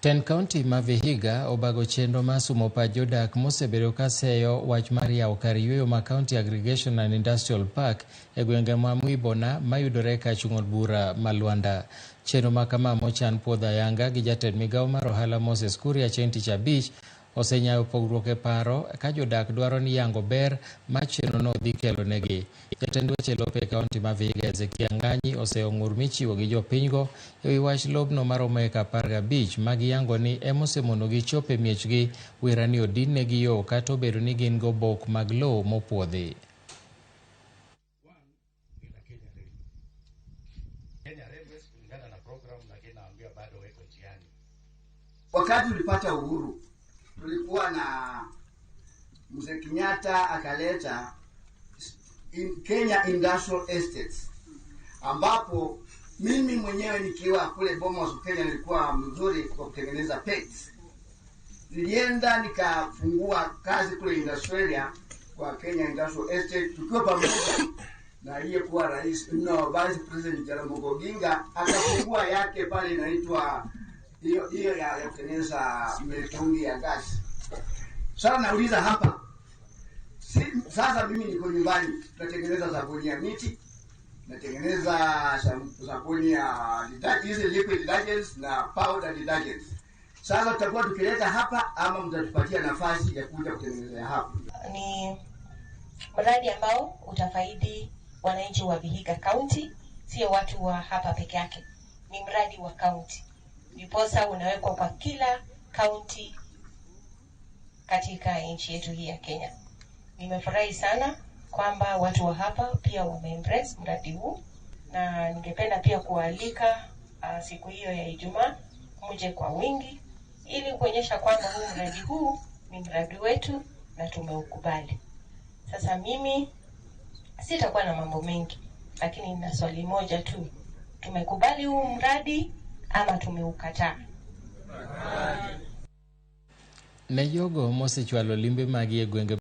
Ten County ma Vihiga obago chenro masumo pa jodak mosebedo kaseyo wach mar yawo kar yweyo ma County Aggregation and Industrial Park e gwenge ma Mwibona mayudore ka chung'od bura ma Luanda. Chenro ma kama mochan puodho ayanga gi jatend migawo mar ohala Moses Kuria chieng' tich abich osenyayo pogruok e paro ka jodak dwaro ni yango ber ma chenro no dhi kelo negi. Jatend weche lope kaunti ma Vihiga Ezekiel Ng'anyi oseong'ur michiwo gi jopinygo e wi wach lobno maromo eka 15 ma giyango ni emosemono gichopo e miechgi wira ni odin negi yo kata obedo ni gin go bok mag lowo mopuodhi. Wakati ulipata uhuru tulikuwa na Mzee Kenyatta akaleta Kenya Industrial Estates, ambapo mimi mwenyewe nikiwa kule Bomas Kenya nilikuwa mzuri kwa kutengeneza pets. Nilienda nikafungua kazi kule Industrialia kwa Kenya Industrial Estate tukiwa pamoja na aliyekuwa rais Vice President Jaramogi Oginga akafungua yake pale inaitwa hiyo ya kutengeneza mitungi ya gasi. Sasa nauliza hapa, sasa mimi niko nyumbani, tunatengeneza sabuni ya miti, natengeneza sabuni ya hizi liquid detergents na powder detergents. Sasa tutakuwa tukileta hapa ama mtatupatia nafasi ya kuja kutengeneza hapa? Ni mradi ambao utafaidi wananchi wa Vihiga County, sio watu wa hapa peke yake. Ni mradi wa county. Ndiposa unawekwa kwa kila county katika nchi yetu hii ya Kenya. Nimefurahi sana kwamba watu wa hapa pia wameembrace mradi huu, na ningependa pia kualika siku hiyo ya Ijumaa muje kwa wingi ili kuonyesha kwamba mradi huu ni mradi wetu na tumeukubali. Sasa mimi sitakuwa na mambo mengi, lakini nina swali moja tu. Tumekubali huu mradi ama tumeukataa? Ne jogo mosechwalo limbe magi e gwenge